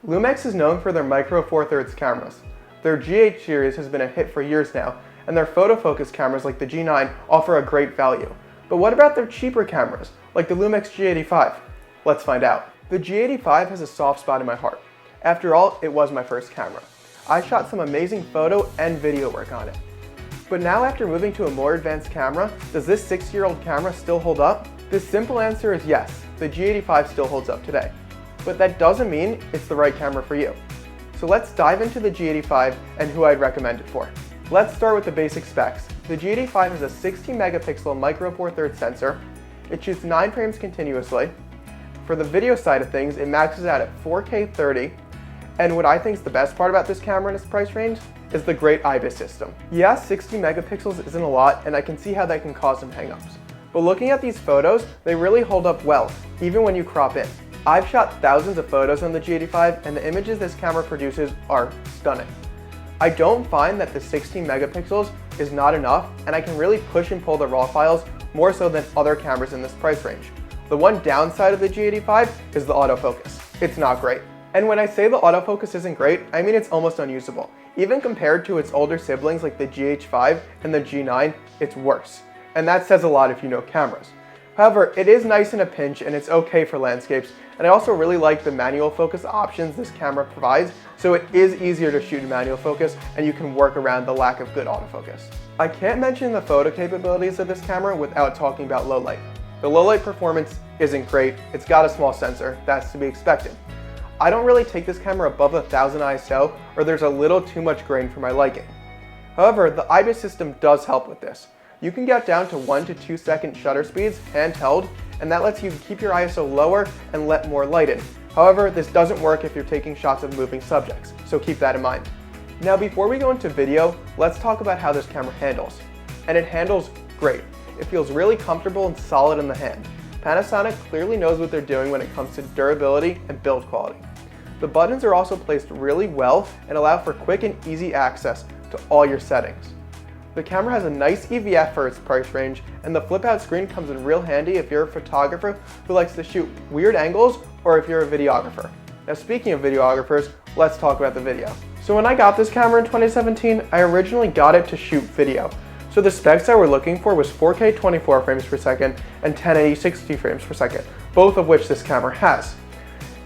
LUMIX is known for their micro four thirds cameras. Their G8 series has been a hit for years now, and their photofocus cameras like the G9 offer a great value. But what about their cheaper cameras, like the LUMIX G85? Let's find out. The G85 has a soft spot in my heart. After all, it was my first camera. I shot some amazing photo and video work on it. But now after moving to a more advanced camera, does this 6-year-old camera still hold up? The simple answer is yes, the G85 still holds up today. But that doesn't mean it's the right camera for you. So let's dive into the G85 and who I'd recommend it for. Let's start with the basic specs. The G85 has a 16 megapixel micro four thirds sensor. It shoots 9 frames continuously. For the video side of things, it maxes out at 4K 30. And what I think is the best part about this camera in its price range is the great IBIS system. Yeah, 60 megapixels isn't a lot, and I can see how that can cause some hangups. But looking at these photos, they really hold up well, even when you crop in. I've shot thousands of photos on the G85, and the images this camera produces are stunning. I don't find that the 16 megapixels is not enough, and I can really push and pull the RAW files more so than other cameras in this price range. The one downside of the G85 is the autofocus. It's not great. And when I say the autofocus isn't great, I mean it's almost unusable. Even compared to its older siblings like the GH5 and the G9, it's worse. And that says a lot if you know cameras. However, it is nice in a pinch and it's okay for landscapes, and I also really like the manual focus options this camera provides, so it is easier to shoot in manual focus and you can work around the lack of good autofocus. I can't mention the photo capabilities of this camera without talking about low light. The low light performance isn't great, it's got a small sensor, that's to be expected. I don't really take this camera above 1000 ISO, or there's a little too much grain for my liking. However, the IBIS system does help with this. You can get down to 1 to 2 second shutter speeds handheld, and that lets you keep your ISO lower and let more light in. However, this doesn't work if you're taking shots of moving subjects, so keep that in mind. Now before we go into video, let's talk about how this camera handles. And it handles great. It feels really comfortable and solid in the hand. Panasonic clearly knows what they're doing when it comes to durability and build quality. The buttons are also placed really well and allow for quick and easy access to all your settings. The camera has a nice EVF for its price range, and the flip-out screen comes in real handy if you're a photographer who likes to shoot weird angles or if you're a videographer. Now speaking of videographers, let's talk about the video. So when I got this camera in 2017, I originally got it to shoot video. So the specs I were looking for was 4K 24 frames per second and 1080 60 frames per second, both of which this camera has.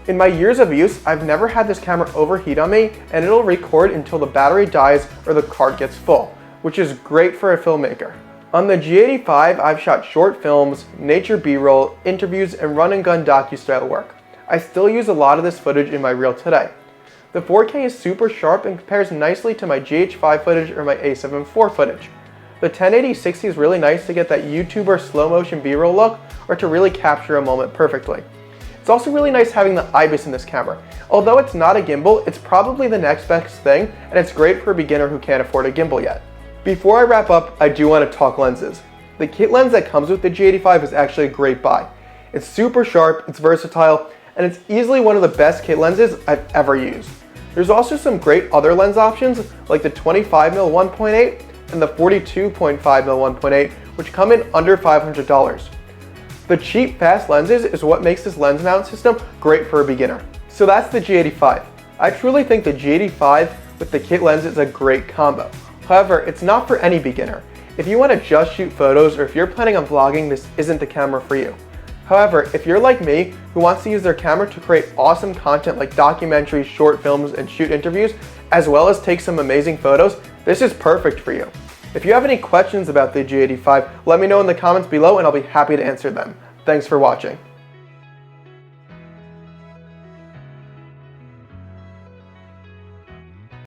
In my years of use, I've never had this camera overheat on me, and it'll record until the battery dies or the card gets full, which is great for a filmmaker. On the G85, I've shot short films, nature B-roll, interviews, and run-and-gun docu-style work. I still use a lot of this footage in my reel today. The 4K is super sharp and compares nicely to my GH5 footage or my A7IV footage. The 1080-60 is really nice to get that YouTuber slow-motion B-roll look or to really capture a moment perfectly. It's also really nice having the IBIS in this camera. Although it's not a gimbal, it's probably the next best thing, and it's great for a beginner who can't afford a gimbal yet. Before I wrap up, I do want to talk lenses. The kit lens that comes with the G85 is actually a great buy. It's super sharp, it's versatile, and it's easily one of the best kit lenses I've ever used. There's also some great other lens options like the 25mm 1.8 and the 42.5mm 1.8, which come in under $500. The cheap, fast lenses is what makes this lens mount system great for a beginner. So that's the G85. I truly think the G85 with the kit lens is a great combo. However, it's not for any beginner. If you want to just shoot photos or if you're planning on vlogging, this isn't the camera for you. However, if you're like me, who wants to use their camera to create awesome content like documentaries, short films, and shoot interviews, as well as take some amazing photos, this is perfect for you. If you have any questions about the G85, let me know in the comments below and I'll be happy to answer them. Thanks for watching.